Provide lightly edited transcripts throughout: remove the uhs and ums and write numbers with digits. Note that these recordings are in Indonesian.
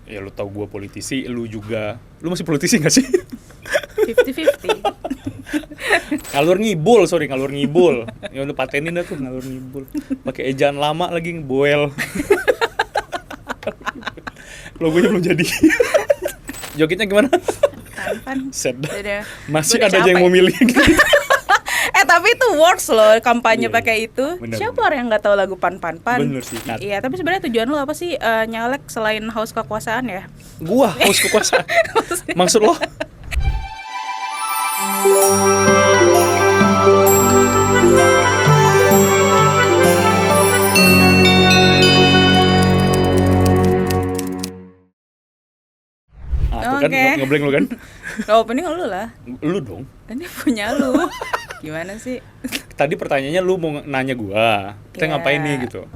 Ya lu tahu gue politisi, lu juga. Lu masih politisi gak sih? 50-50. ngalur ngibul. Ya udah patenin dah tuh ngalur ngibul. Pakai ejaan lama lagi boel. Logonya belum jadi. Jogetnya gimana? Pan. Set. Udah. Masih Gua udah ada aja yang capek. mau milih. Tapi itu works loh kampanye Iya, pakai itu. bener. Siapa orang yang nggak tahu lagu Pan. Bener sih. Nah, Iya, tapi sebenarnya tujuan lu apa sih nyalek selain haus kekuasaan ya? gua haus kekuasaan. Maksud lo? Tuh kan Oke. ngeblank lu kan? Lo opening lu lah. Lu dong. Ini punya lu. Gimana sih? Tadi pertanyaannya lu mau nanya gua. Kita Iya. ngapain nih gitu.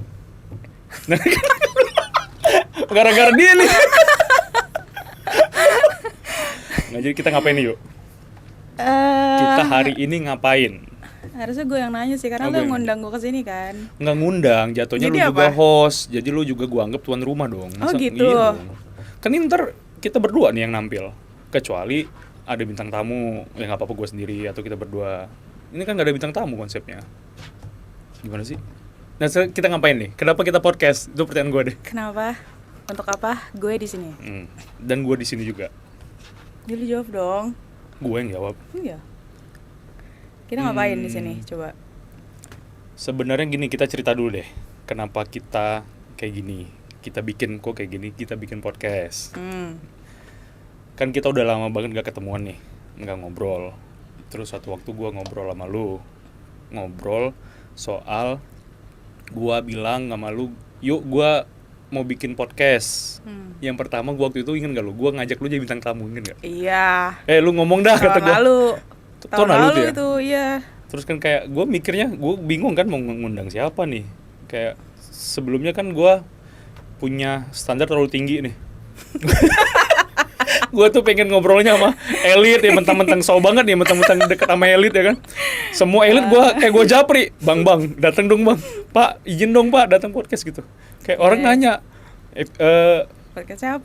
Nah, gara-gara dia nih. Nggak, jadi kita ngapain nih yuk? Kita hari ini ngapain? Harusnya gue yang nanya sih karena Oh, lu gue yang ngundang gue kesini kan. Nggak ngundang, jatuhnya Jadi lu juga apa? host. Jadi lu juga gua anggap tuan rumah dong. Oh, gitu. Iya dong. Kan ini ntar kita berdua nih yang nampil. Kecuali ada bintang tamu, ya nggak apa-apa gue sendiri atau kita berdua. Ini kan nggak ada bintang tamu konsepnya. Gimana sih? Nah, kita ngapain nih? Kenapa kita podcast? Itu pertanyaan gue deh. Kenapa? Untuk apa? Gue di sini. Dan gue di sini juga. Jadi jawab dong. Gue yang jawab. Iya. Kita ngapain di sini? Coba. Sebenarnya gini, kita cerita dulu deh. Kenapa kita kayak gini? Kita bikin podcast. Kan kita udah lama banget gak ketemuan nih, gak ngobrol. Terus suatu waktu gue ngobrol sama lu, ngobrol soal gue bilang sama lu, yuk gue mau bikin podcast. Yang pertama gue waktu itu inget gak lu, gue ngajak lu jadi bintang tamu, inget gak? Iya. Lu ngomong dah kata Tahun gue. lalu. Tahun Tahun lalu lalu tuh ya? itu, iya. Terus kan kayak gue mikirnya, gue bingung kan mau ngundang siapa nih. Kayak sebelumnya kan gue punya standar terlalu tinggi nih. Gue tuh pengen ngobrolnya sama elit ya, mentang-mentang so banget nih, mentang-mentang deket sama elit ya kan. Semua elit gue japri, bang datang dong bang, pak izin dong pak datang podcast gitu. Kayak orang nanya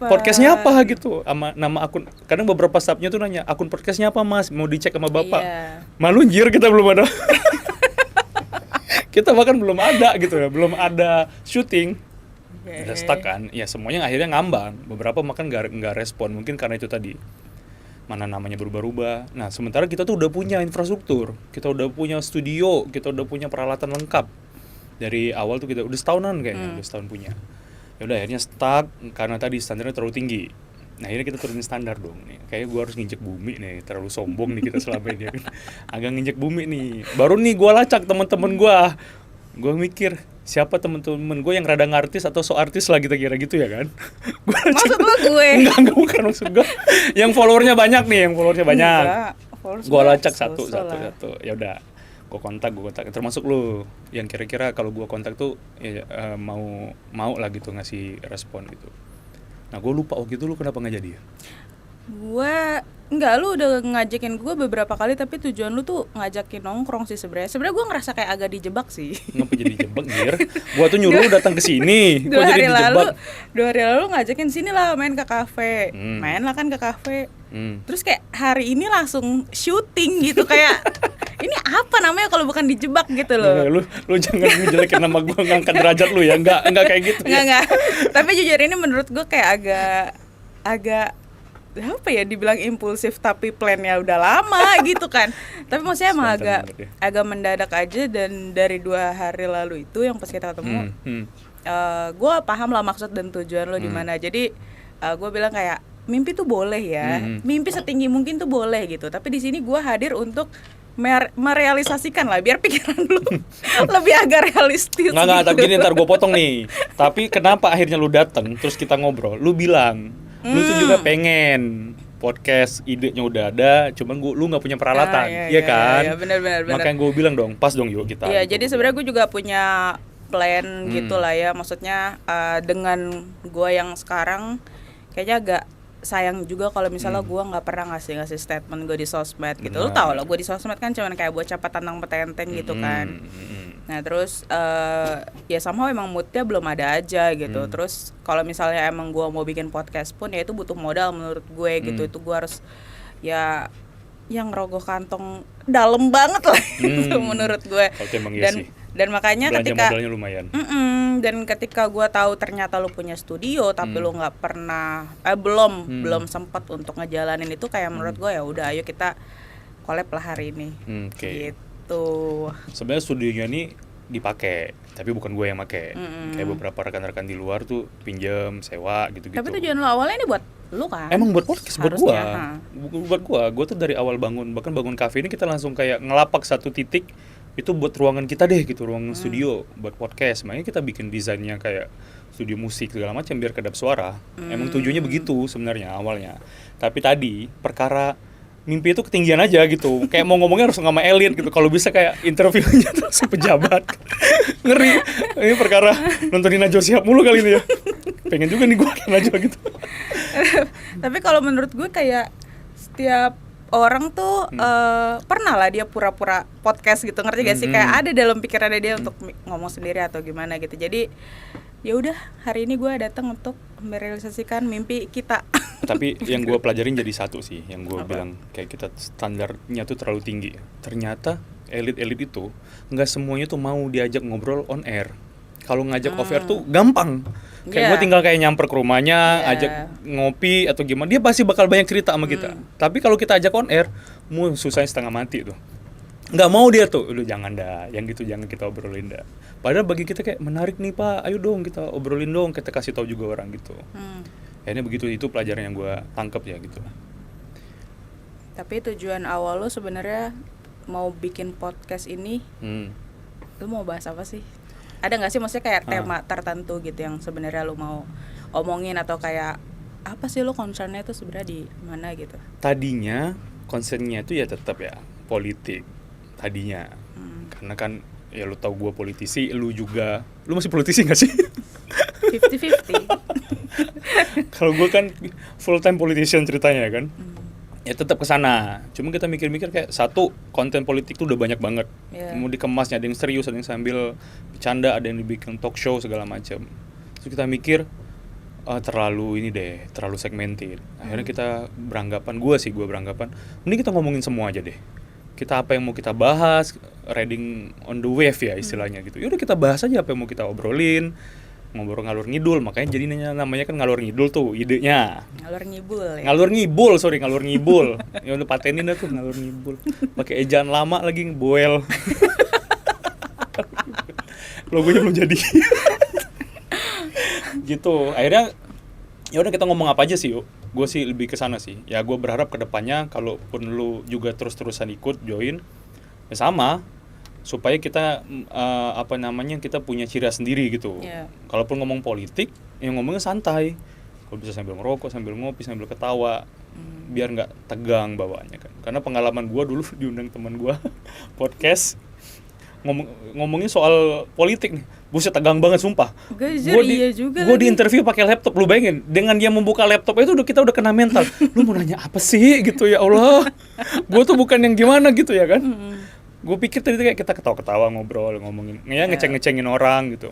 podcastnya apa gitu, sama nama akun. Kadang beberapa staffnya tuh nanya akun podcastnya apa mas, mau dicek sama bapak. Malu anjir, kita belum ada. Kita bahkan belum ada gitu ya, belum ada syuting. Udah stuck kan, ya semuanya akhirnya ngambang. Beberapa makan nggak respon, mungkin karena itu tadi, mana namanya berubah-ubah. Nah sementara kita tuh udah punya infrastruktur, kita udah punya studio, kita udah punya peralatan lengkap. Dari awal tuh kita udah setahunan kayaknya, udah setahun punya. Ya udah akhirnya stuck karena tadi standarnya terlalu tinggi. Nah akhirnya kita turunin standar dong nih. Kayaknya gue harus nginjek bumi nih, terlalu sombong nih kita selama ini. Agak nginjek bumi nih. Baru nih gue lacak teman-teman gue. Gue mikir siapa temen-temen gue yang rada ngartis atau so artis lah kita kira gitu ya kan. Maksud lo gue? Enggak bukan maksud gue. Yang followernya banyak nih, banyak. Gue lacak satu. Ya udah, gue kontak. Termasuk lu yang kira-kira kalau gue kontak tuh ya, mau lah gitu ngasih respon gitu. Nah gue lupa waktu itu lu kenapa nggak jadi ya? Enggak, lu udah ngajakin gue beberapa kali tapi tujuan lu tuh ngajakin nongkrong sih sebenarnya. Sebenarnya gue ngerasa kayak agak dijebak sih. Ngapa jadi dijebak Gir? Gua tuh nyuruh lu datang ke sini. Gua jadi dijebak. 2 hari lalu ngajakin sini lah main ke kafe. Main lah kan ke kafe. Terus kayak hari ini langsung syuting gitu kayak ini apa namanya kalau bukan dijebak gitu loh. Lu jangan ngejelekin nama gua, ngangkat derajat lu ya. Enggak kayak gitu. Enggak. Tapi jujur ini menurut gue kayak agak apa ya, dibilang impulsif tapi plannya udah lama gitu kan. Tapi maksudnya emang agak mendadak aja. Dan dari 2 hari lalu itu yang pas kita ketemu gue paham lah maksud dan tujuan lo di mana. Jadi gue bilang kayak mimpi tuh boleh ya, mimpi setinggi mungkin tuh boleh gitu. Tapi di sini gue hadir untuk merealisasikan lah biar pikiran lu lebih agak realistis. Nggak, gitu. tapi gini ntar gue potong nih. Tapi kenapa akhirnya lu datang terus kita ngobrol? Lu bilang lu tuh juga pengen podcast, idenya udah ada, cuman lu nggak punya peralatan, iya kan? Iya, benar. Makanya gue bilang dong, pas dong yuk kita. Iya, jadi sebenarnya gue juga punya plan gitu lah ya. Maksudnya dengan gue yang sekarang kayaknya agak sayang juga kalau misalnya gue nggak pernah ngasih statement gue di sosmed gitu. Lu tau lah gue di sosmed kan cuman kayak buat capat tantang petenteng gitu kan. Nah terus ya somehow emang moodnya belum ada aja gitu. Terus kalau misalnya emang gue mau bikin podcast pun ya itu butuh modal menurut gue gitu. Itu gue harus ya yang rogoh kantong dalam banget lah itu menurut gue. Dan makanya belanja ketika modalnya lumayan. Dan ketika gue tahu ternyata lu punya studio tapi lu nggak pernah belum sempat untuk ngejalanin itu, kayak menurut gue ya udah ayo kita collab lah hari ini. Gitu. Sebenarnya studionya ini dipakai, tapi bukan gue yang pakai. Kayak beberapa rekan-rekan di luar tuh pinjam, sewa gitu-gitu. Tapi tujuan lo awalnya ini buat lu kan? Emang buat podcast, buat gue tuh dari awal bahkan bangun cafe ini kita langsung kayak ngelapak satu titik, itu buat ruangan kita deh gitu, ruangan studio buat podcast. Makanya kita bikin desainnya kayak studio musik segala macam biar kedap suara. Emang tujuannya begitu sebenarnya awalnya. Tapi tadi perkara mimpi itu ketinggian aja gitu. Kayak mau ngomongnya harus sama elit gitu. Kalau bisa kayak interviewnya tuh sepejabat. Ngeri. Ini perkara nontonin Najwa Shihab mulu kali ini ya. Pengen juga nih gue Najwa gitu. Tapi kalau menurut gue kayak setiap orang tuh pernah lah dia pura-pura podcast gitu, ngerti gak sih? Kayak ada dalam pikirannya dia untuk ngomong sendiri atau gimana gitu. Jadi ya udah hari ini gue datang untuk merealisasikan mimpi kita. Tapi yang gue pelajarin jadi satu sih, yang gue bilang kayak kita standarnya tuh terlalu tinggi. Ternyata elit-elit itu nggak semuanya tuh mau diajak ngobrol on air. Kalau ngajak off air tuh gampang. Kayak gue tinggal kayak nyamper ke rumahnya, ajak ngopi atau gimana, dia pasti bakal banyak cerita sama kita. Tapi kalau kita ajak on air, susahnya setengah mati tuh. Nggak mau dia tuh, udah jangan dah, yang gitu jangan kita obrolin dah. Padahal bagi kita kayak menarik nih Pak, ayo dong kita obrolin dong, kita kasih tahu juga orang gitu. Akhirnya begitu, itu pelajaran yang gue tangkep ya gitu. Tapi tujuan awal lo sebenarnya mau bikin podcast ini, lo mau bahas apa sih? Ada nggak sih maksudnya kayak tema tertentu gitu yang sebenarnya lo mau omongin, atau kayak apa sih lo concernnya itu sebenarnya di mana gitu? Tadinya concernnya itu ya tetap ya politik tadinya, karena kan ya lu tahu gue politisi, lu juga, lu masih politisi nggak sih? 50-50. Kalau gue kan full time politician ceritanya kan. Ya tetap ke sana. Cuma kita mikir-mikir kayak satu, konten politik tuh udah banyak banget. Mau dikemasnya, ada yang serius, ada yang sambil bercanda, ada yang dibikin talk show segala macam. Terus kita mikir terlalu ini deh, terlalu segmented. Akhirnya kita gue beranggapan mending kita ngomongin semua aja deh. Kita apa yang mau kita bahas, riding on the wave ya istilahnya gitu. Yaudah kita bahas aja apa yang mau kita obrolin. Ngobrol ngalur ngidul, makanya jadi namanya kan ngalur ngidul tuh idenya. Ngalur ngibul ya. Ngalur ngibul. Ya udah patenin dah tuh ngalur ngibul. Pakai ejaan lama lagi ngeboel. Logonya belum jadi. Gitu. Akhirnya ya udah kita ngomong apa aja sih, yuk. Gue sih lebih ke sana sih. Ya gue berharap ke depannya kalaupun lu juga terus-terusan ikut join, ya sama. Supaya kita kita punya ciri khas sendiri gitu. Kalaupun ngomong politik, ya ngomongnya santai. Kalau bisa sambil ngerokok, sambil ngopi, sambil ketawa, biar nggak tegang bawaannya kan. Karena pengalaman gue dulu diundang teman gue podcast ngomongin soal politik nih, buset tegang banget sumpah. Gue di interview pakai laptop, lu bayangin dengan dia membuka laptop itu kita udah kena mental. Lu mau nanya apa sih gitu, ya Allah. Gue tuh bukan yang gimana gitu ya kan. Gue pikir tadi kayak kita ketawa-ketawa ngobrol ngomongin ya ngeceng-ngecengin orang gitu.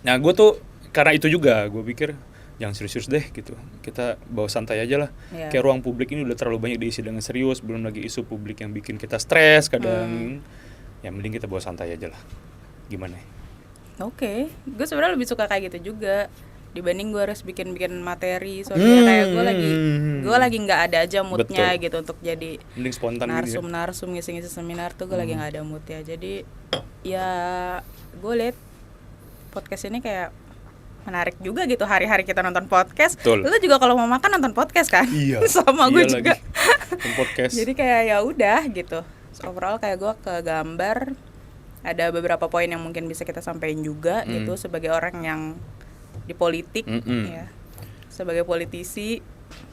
Nah gue tuh karena itu juga gue pikir jangan serius-serius deh gitu, kita bawa santai aja lah. Kayak ruang publik ini udah terlalu banyak diisi dengan serius, belum lagi isu publik yang bikin kita stres kadang. Ya mending kita bawa santai aja lah. Gimana? Oke, gue sebenarnya lebih suka kayak gitu juga dibanding gue harus bikin materi. Soalnya kayak gue lagi nggak ada aja moodnya gitu untuk jadi mending spontan narsum ngisi-ngisi seminar tuh gue lagi nggak ada moodnya. Jadi ya gue liat podcast ini kayak menarik juga gitu, hari-hari kita nonton podcast. Betul. Lu juga kalau mau makan nonton podcast kan? Iya. Sama gue juga. Nonton podcast. Jadi kayak ya udah gitu. So, overall kayak gue ke gambar ada beberapa poin yang mungkin bisa kita sampaikan juga gitu sebagai orang yang di politik ya. Sebagai politisi.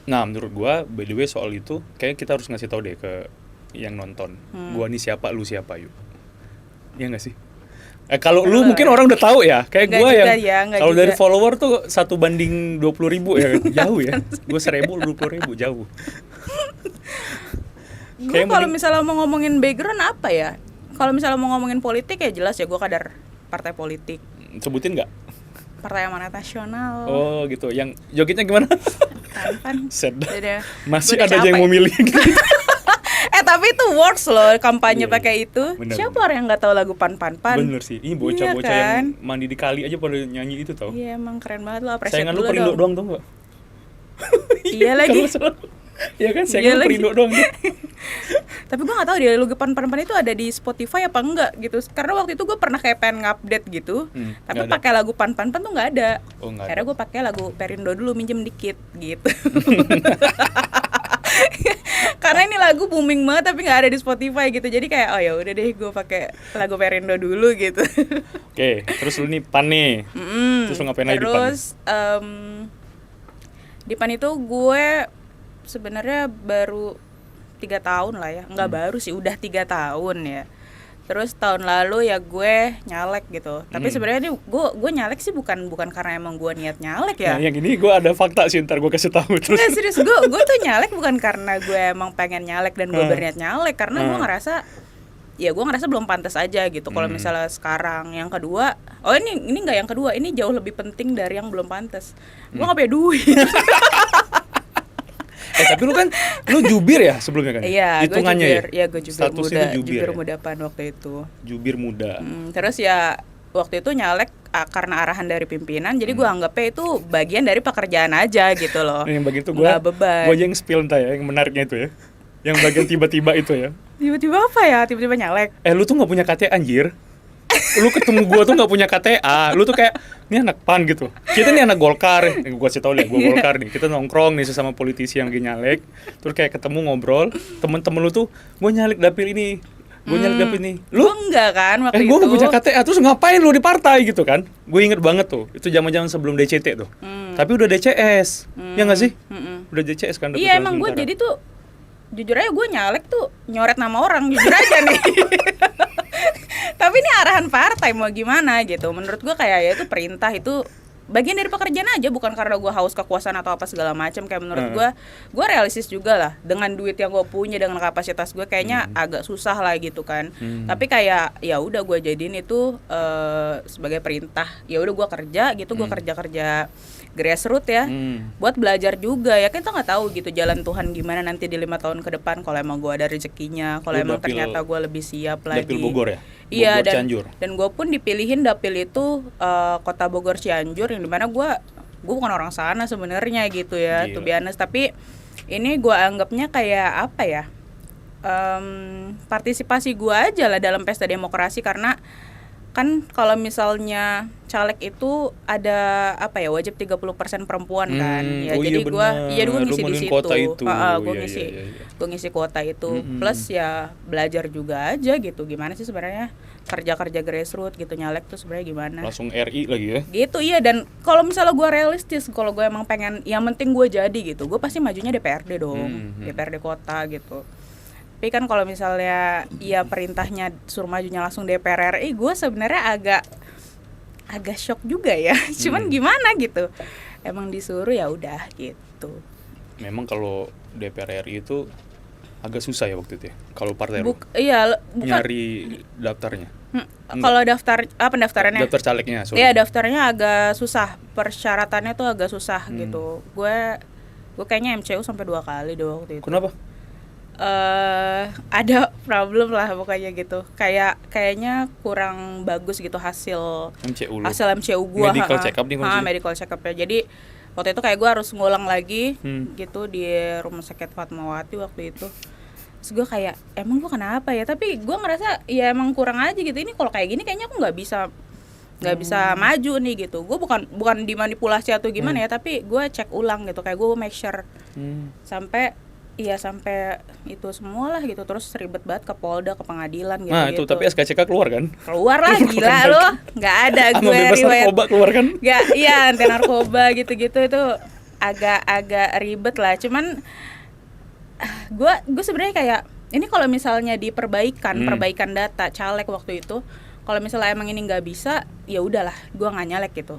Nah, menurut gue by the way soal itu kayak kita harus ngasih tahu deh ke yang nonton. Gua nih siapa, lu siapa yuk. Iya enggak sih? Kalau lu mungkin orang udah tahu ya, kayak gue yang kalau dari follower tuh 1:20,000 ya, jauh ya. Gue 1,000, lu 20,000, jauh. Gue kalau misalnya mau ngomongin background apa ya? kalau misalnya mau ngomongin politik ya jelas ya gue kader partai politik. Sebutin nggak? Partai Amanat Nasional. Oh gitu. Yang jogetnya gimana? Pan. Masih ada yang mau milih gitu. Tapi itu works loh kampanye Iya, pakai itu. bener, Siapa orang yang nggak tahu lagu Pan. Bener sih. Ini bocah-bocah Iya kan? yang mandi di kali aja pada nyanyi itu tau. Iya emang keren banget lo, appreciate Sayangan lu dulu Perindo dong. doang tau nggak? Iya lagi. Iya kan, Iya sayangan lu lagi. Perindo doang. Tapi gue nggak tahu dia lagu Pan itu ada di Spotify apa enggak gitu. Karena waktu itu gue pernah kayak pengen ngupdate gitu, tapi nggak ada. pakai lagu Pan tuh nggak ada. Oh, nggak ada. Akhirnya gue pakai lagu Perindo dulu, minjem dikit gitu. Karena ini lagu booming banget tapi nggak ada di Spotify gitu. Jadi kayak oh ya udah deh gue pakai lagu Perindo dulu gitu. Oke, terus lu nih Pan nih. Terus lu ngapain lagi di Pan? Terus di Pan itu gue sebenarnya baru 3 tahun lah ya, nggak baru sih, udah 3 tahun ya. Terus tahun lalu ya gue nyalek gitu. Tapi sebenarnya ini gue nyalek sih bukan karena emang gue niat nyalek ya. Nah, yang ini gue ada fakta sih, ntar gue kasih tahu terus. Nggak, serius, gue tuh nyalek bukan karena gue emang pengen nyalek dan gue berniat nyalek, karena gue ngerasa belum pantas aja gitu. Kalau misalnya sekarang yang kedua, ini nggak yang kedua, ini jauh lebih penting dari yang belum pantas. Gue nggak punya duit. Tapi lu kan jubir ya sebelumnya kan? Iya, gue Hitungannya jubir. ya? Iya, gue jubir Statusnya muda, itu jubir ya? muda Pan waktu itu. Jubir muda. Terus ya waktu itu nyalek karena arahan dari pimpinan, jadi gue anggapnya itu bagian dari pekerjaan aja gitu loh. Yang bagian itu gue aja yang spill entah ya, yang menariknya itu ya. Yang bagian tiba-tiba itu ya. Tiba-tiba apa ya? Tiba-tiba nyalek. Lu tuh nggak punya KTA anjir. Lu ketemu gue tuh nggak punya KTA. Lu tuh kayak ini anak Pan gitu. Kita nih anak Golkar. Gue kasih tau liat, gue Golkar nih. Kita nongkrong nih sesama politisi yang lagi nyalek. Terus kayak ketemu ngobrol. Temen-temen lu tuh, gue nyalek dapil ini. Gue nyalek dapil ini. Lu? Gue enggak kan waktu itu. Gue nggak punya KTA. Terus ngapain lu di partai gitu kan? Gue inget banget tuh. Itu zaman-zaman sebelum DCT tuh. Tapi udah DCS. Ya nggak sih? Udah DCS kan? Iya emang gue jadi tuh jujur aja gue nyalek tuh nyoret nama orang, jujur aja nih. Tapi ini arahan partai mau gimana gitu. Menurut gue kayak ya itu perintah, itu bagian dari pekerjaan aja, bukan karena gue haus kekuasaan atau apa segala macam. Kayak menurut gue realistis juga lah, dengan duit yang gue punya, dengan kapasitas gue kayaknya agak susah lah gitu kan. Tapi kayak ya udah gue jadiin itu sebagai perintah. Ya udah gue kerja gitu, gue kerja grassroots ya, buat belajar juga ya. Kita nggak tahu gitu jalan Tuhan gimana nanti di 5 tahun ke depan. Kalau emang gue ada rezekinya, kalau emang ternyata gue lebih siap lagi. Dapil Bogor ya? Iya, Bogor, Cianjur. Dan gue pun dipilihin dapil itu kota Bogor Cianjur, yang dimana gue bukan orang sana sebenarnya gitu ya, to be honest. Tapi ini gue anggapnya kayak apa ya, partisipasi gue aja lah dalam pesta demokrasi. Karena kan kalau misalnya caleg itu ada apa ya, wajib 30% perempuan kan ya. Jadi gue ngisi di situ. Gue ngisi kuota itu. Plus ya belajar juga aja gitu, gimana sih sebenarnya kerja grassroots gitu, nyalek tuh sebenarnya gimana. Langsung RI lagi ya. Gitu iya. Dan kalau misalnya gue realistis, kalau gue emang pengen yang penting gue jadi gitu, gue pasti majunya DPRD dong. DPRD kota gitu. Tapi kan kalau misalnya ya perintahnya suruh majunya langsung DPR RI, gue sebenarnya agak shock juga ya. Cuman gimana gitu, emang disuruh ya udah gitu. Memang kalau DPR RI itu agak susah ya waktu itu ya, kalau partai iya, nyari daftarnya. Kalau pendaftarannya, daftar calegnya, iya daftarnya agak susah, persyaratannya tuh agak susah gitu. Gue kayaknya MCU sampai 2 kali deh waktu itu. Kenapa? Ada problem lah pokoknya gitu. Kayaknya kurang bagus gitu hasil MCU gua. Medical check up nih maksudnya. Medical check up ya. Jadi waktu itu kayak gua harus ngulang lagi gitu di Rumah Sakit Fatmawati waktu itu. Terus gua kayak emang gua kenapa ya? Tapi gua ngerasa ya emang kurang aja gitu. Ini kalau kayak gini kayaknya aku nggak bisa maju nih gitu. Gue bukan dimanipulasi atau gimana ya, tapi gue cek ulang gitu, kayak gue make sure sampai itu semua lah gitu. Terus ribet banget ke Polda, ke pengadilan gitu. Nah itu tapi SKCK keluar kan? Keluar lah, gila lo. Nggak ada gue bebas narkoba keluar kan? Nggak, iya anti narkoba gitu-gitu itu agak ribet lah. Cuman gue sebenarnya kayak ini kalau misalnya perbaikan data caleg waktu itu, kalau misalnya emang ini nggak bisa, ya udahlah, gue nggak nyalek gitu.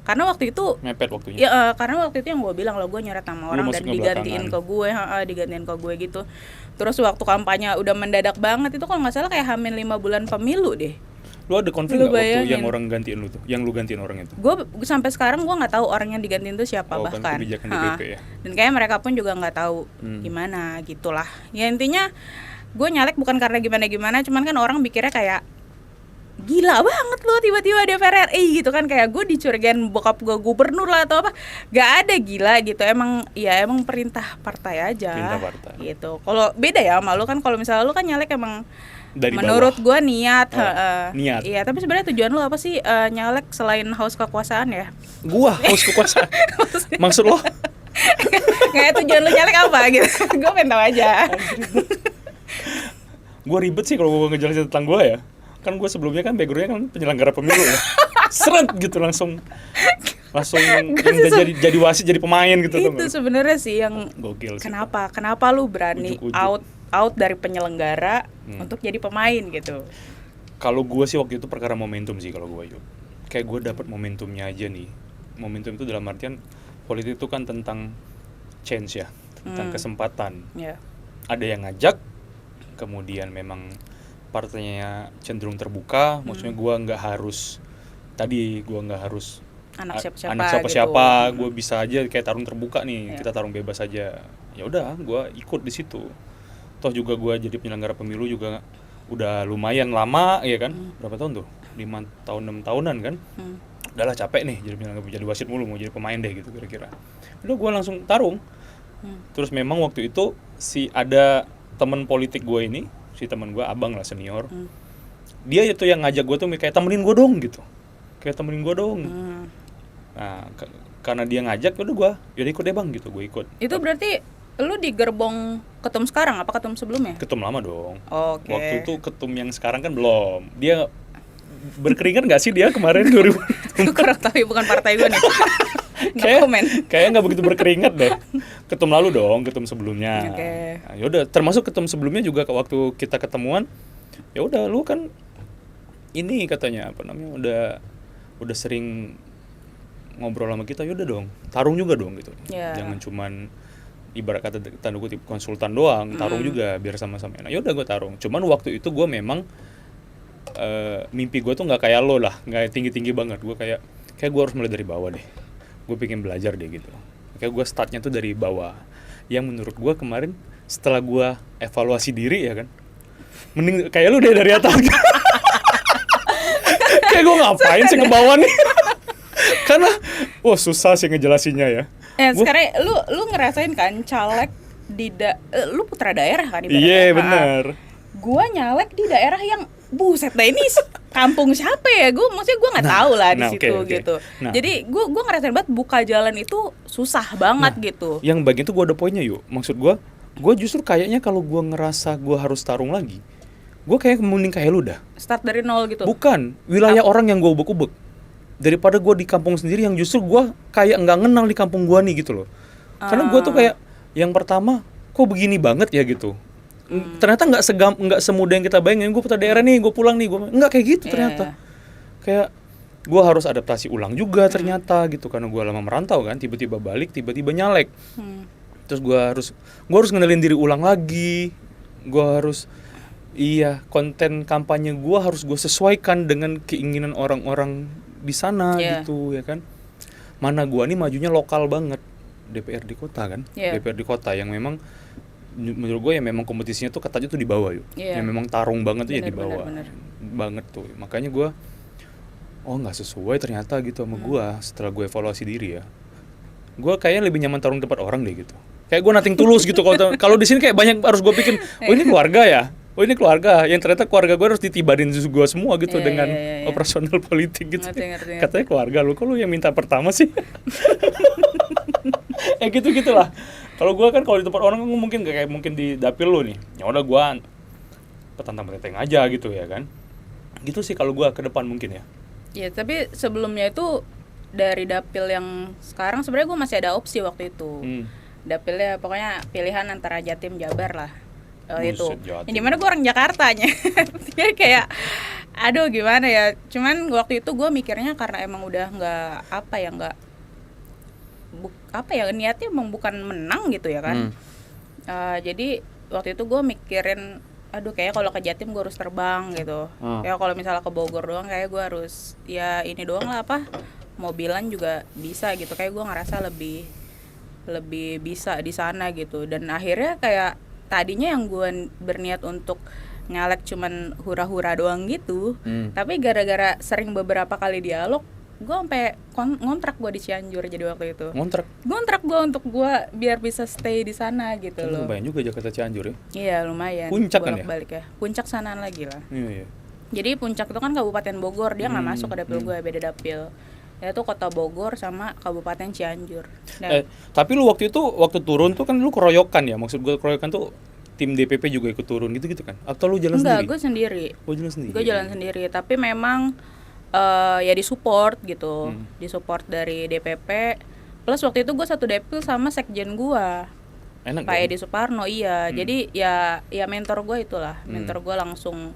Karena waktu itu mepet waktunya. ya karena waktu itu yang gue bilang loh, gue nyoret nama orang dan digantiin ke gue, digantiin ke gue gitu. Terus waktu kampanye udah mendadak banget itu, kalau nggak salah kayak hamin 5 bulan pemilu deh. Lu ada konflik nggak waktu yang orang gantiin lu tuh, yang lu gantiin orang itu? Gue sampai sekarang gue nggak tahu orang yang digantiin itu siapa, bahkan. Kan kebijakan DPP ya. Dan kayak mereka pun juga nggak tahu gimana gitulah. Ya intinya gue nyalek bukan karena gimana, cuman kan orang pikirnya kayak gila banget lo tiba-tiba DPR RI gitu kan, kayak gue dicurigain bokap gue gubernur lah atau apa. Gak ada, gila gitu, emang perintah partai aja. Perintah partai gitu. Kalau beda ya sama lu kan, kalau misalnya lu kan nyalek emang dari menurut gue niat. Niat. Iya, tapi sebenarnya tujuan lu apa sih nyalek selain haus kekuasaan ya? Gua haus kekuasaan. Maksud lo? Kayak tujuan lu nyalek apa gitu? Gue pengen tahu aja. Gue ribet sih kalau gue ngejelasin tentang gue ya. Kan gue sebelumnya kan backgroundnya kan penyelenggara pemilu ya. Seret gitu langsung yang jadi wasit, jadi pemain gitu. Itu sebenarnya sih yang gokil sih. Kenapa lu berani out dari penyelenggara untuk jadi pemain gitu? Kalau gue sih waktu itu perkara momentum sih kalau gue yuk. Kayak gue dapat momentumnya aja nih. Momentum itu dalam artian politik itu kan tentang chance ya, tentang kesempatan. Yeah. Ada yang ngajak, kemudian memang partainya cenderung terbuka, maksudnya gue nggak harus anak siapa-siapa, gue bisa aja kayak tarung terbuka nih, kita tarung bebas aja. Ya udah, gue ikut di situ. Toh juga gue jadi penyelenggara pemilu juga udah lumayan lama, ya kan? Berapa tahun tuh? 5 tahun 6 tahunan kan? Udahlah capek nih jadi penyelenggara, jadi wasit mulu, mau jadi pemain deh gitu kira-kira. Udah gue langsung tarung. Terus memang waktu itu ada teman politik gue ini, si teman gue, abang lah, senior. Dia itu yang ngajak gue tuh kayak temenin gue dong gitu. Nah, karena dia ngajak, udah gue yaudah ikut deh bang gitu, gue ikut. Itu berarti lu di gerbong ketum sekarang apa ketum sebelumnya? Ketum lama dong. Oke. Waktu itu ketum yang sekarang kan belum. Dia berkeringat nggak sih dia kemarin 2000? Kurang tahu, bukan partai gue nih. Kayak nggak begitu berkeringat deh. Ketum lalu dong, ketum sebelumnya. Nah, yaudah, termasuk ketum sebelumnya juga waktu kita ketemuan. Ya udah, lu kan ini katanya apa namanya udah sering ngobrol sama kita, yaudah dong, tarung juga dong gitu. Jangan cuman ibarat kata tanda kutip konsultan doang, tarung juga biar sama-sama enak. Yaudah gue tarung. Cuman waktu itu gue memang mimpi gue tuh nggak kayak lo lah, nggak tinggi-tinggi banget. Gue kayak gue harus mulai dari bawah deh. Gue pengen belajar deh gitu. Kayak gue startnya tuh dari bawah. Yang menurut gue kemarin setelah gue evaluasi diri ya kan, mending kayak lu deh dari atas. Kayak gue ngapain sih ke bawah nih? Karena susah sih ngejelasinnya ya. Sekarang lu ngerasain kan caleg di lu putra daerah kan? Iya benar. Gua nyalek di daerah yang buset dah, ini kampung siapa ya? Maksudnya gue nggak tahu lah di situ gitu. Nah. Jadi gue ngerasain banget buka jalan itu susah banget gitu. Yang bagian itu gue ada poinnya yuk. Maksud gue justru kayaknya kalau gue ngerasa gue harus tarung lagi, gue kayak mending kayak lu dah. Start dari nol gitu. Bukan wilayah orang yang gue ubek-ubek. Daripada gue di kampung sendiri yang justru gue kayak nggak kenal di kampung gue nih gitu loh. Karena gue tuh kayak yang pertama kok begini banget ya gitu. Ternyata nggak semudah yang kita bayangin. Gue putar daerah nih, gue pulang nih, nggak kayak gitu ternyata. Kayak gue harus adaptasi ulang juga ternyata gitu, karena gue lama merantau kan, tiba-tiba balik, tiba-tiba nyalek. Terus gue harus ngenalin diri ulang lagi. Gue harus konten kampanye gue harus gue sesuaikan dengan keinginan orang-orang di sana gitu ya kan. Mana gue nih majunya lokal banget, DPR di kota kan, DPR di kota yang memang menurut gue ya memang kompetisinya tuh ketatnya tuh di bawah yuk, yang memang tarung banget tuh ya di bawah banget tuh. Makanya gue nggak sesuai ternyata gitu sama gue. Setelah gue evaluasi diri ya, gue kayaknya lebih nyaman tarung tempat orang deh gitu. Kayak gue nothing tulus gitu. Kalau di sini kayak banyak harus gue bikin, ini keluarga ya, ini keluarga yang ternyata keluarga gue harus ditibarin gue semua gitu dengan operasional politik gitu. Ngerti. Katanya keluarga lu, kok lu yang minta pertama sih? Gitu-gitulah. Kalau gue kan kalau di tempat orang mungkin kayak mungkin di dapil lu nih, ya udah gue petantang-petenteng aja gitu ya kan. Gitu sih kalau gue ke depan mungkin ya. Ya tapi sebelumnya itu dari dapil yang sekarang sebenarnya gue masih ada opsi waktu itu. Dapilnya pokoknya pilihan antara Jatim Jabar lah. Itu. Yang dimana gue orang Jakartanya. Jadi kayak Aduh gimana ya, cuman waktu itu gue mikirnya karena emang udah nggak apa ya, nggak apa ya, niatnya emang bukan menang gitu ya kan. Jadi waktu itu gue mikirin, aduh kayak kalau ke Jatim gue harus terbang gitu. Ya kalau misalnya ke Bogor doang kayak gue harus ya ini doang lah, apa mobilan juga bisa gitu. Kayak gue ngerasa lebih bisa di sana gitu. Dan akhirnya kayak tadinya yang gue berniat untuk nyalek cuman hura-hura doang gitu, tapi gara-gara sering beberapa kali dialog, gue sampai ngontrak gue di Cianjur. Jadi waktu itu ngontrak gue untuk gue biar bisa stay di sana gitu loh. Lumayan juga Jakarta Cianjur ya. Iya lumayan. Puncak kan ya? Balik ya. Puncak sanaan lagi lah. Iya. Jadi Puncak itu kan Kabupaten Bogor, dia nggak masuk ke dapil gue, beda dapil. Ya itu Kota Bogor sama Kabupaten Cianjur. Tapi lu waktu turun tuh kan lu keroyokan ya, maksud gue keroyokan tuh tim DPP juga ikut turun gitu kan? Atau lu jalan sendiri? Enggak, gue sendiri. Gue jalan sendiri, tapi memang ya disupport gitu, disupport dari DPP. Plus waktu itu gue satu dapil sama sekjen gue, Pak Edi Suparno, iya. Jadi ya mentor gue itulah, mentor gue langsung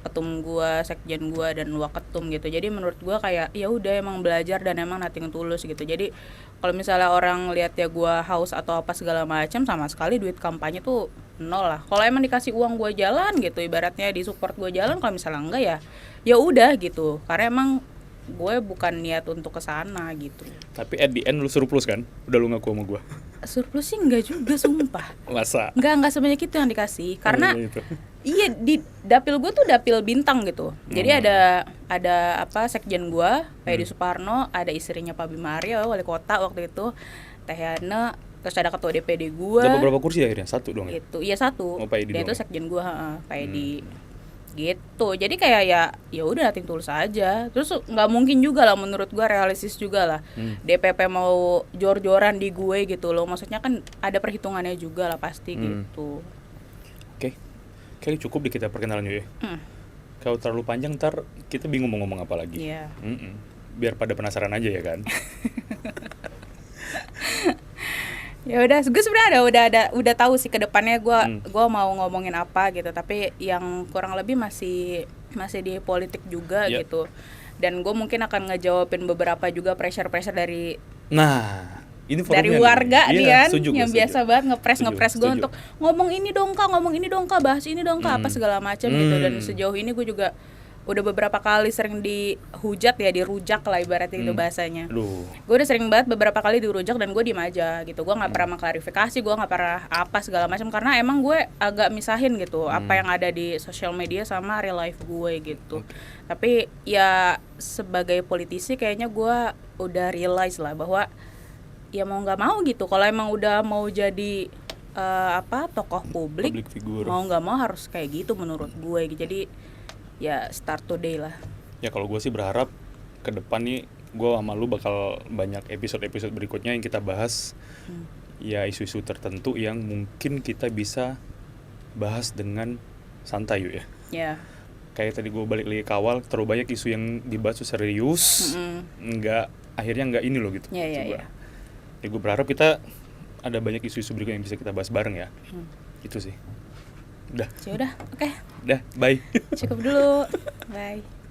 ketum gue, sekjen gue dan waketum gitu. Jadi menurut gue kayak ya udah emang belajar dan emang nothing tulus gitu. Jadi kalau misalnya orang lihat ya gue haus atau apa segala macam, sama sekali duit kampanye tuh nol lah. Kalau emang dikasih uang gue jalan gitu, ibaratnya di support gue jalan, kalau misalnya enggak ya udah gitu. Karena emang gue bukan niat untuk kesana gitu. Tapi at the end lu surplus kan? Udah lu ngaku sama gue. Surplus sih enggak juga, sumpah. Masa? Enggak sebanyak itu yang dikasih. Karena iya di dapil gue tuh dapil bintang gitu. Jadi ada apa, sekjen gue, Pak Edi Suparno, ada istrinya Pak Bima Arya, wali kota waktu itu, Teh Yana, terus ada ketua DPD gue. Dapat berapa kursi akhirnya? 1 dong ya? Itu, iya 1. Dia itu sekjen gue, Pak Edi. Gitu. Jadi kayak ya udah nating tulus aja. Terus nggak mungkin juga lah, menurut gue realistis juga lah. DPP mau jor-joran di gue gitu loh. Maksudnya kan ada perhitungannya juga lah pasti gitu. Oke. Kayaknya cukup di kita perkenalan yuk ya. Kalau terlalu panjang ntar kita bingung mau ngomong apa lagi. Iya. Biar pada penasaran aja ya kan. Ya udah, gue sebenarnya udah tahu sih kedepannya gue mau ngomongin apa gitu, tapi yang kurang lebih masih di politik juga gitu. Dan gue mungkin akan ngejawabin beberapa juga pressure dari dari warga nih kan, yang biasa banget ngepres gue untuk ngomong ini dong kak, bahas ini dong kak, apa segala macam gitu. Dan sejauh ini gue juga udah beberapa kali sering dirujak lah ibaratnya gitu bahasanya. Gue udah sering banget beberapa kali dirujak dan gue diem aja gitu. Gue nggak pernah mengklarifikasi, gue nggak pernah apa segala macam, karena emang gue agak misahin gitu apa yang ada di sosial media sama real life gue gitu. Tapi ya sebagai politisi kayaknya gue udah realize lah bahwa ya mau nggak mau gitu, kalau emang udah mau jadi tokoh publik mau nggak mau harus kayak gitu menurut gue. Jadi ya start today lah. Ya kalau gue sih berharap ke depan nih gue sama lu bakal banyak episode berikutnya yang kita bahas ya isu-isu tertentu yang mungkin kita bisa bahas dengan santai yuk ya. Ya. Kayak tadi gue balik lagi kawal, terlalu banyak isu yang dibahas serius, akhirnya nggak ini loh gitu. Ya. Ya gue berharap kita ada banyak isu-isu berikutnya yang bisa kita bahas bareng ya. Itu sih. Udah. Ya udah, oke. Udah, bye. Cukup dulu. Bye.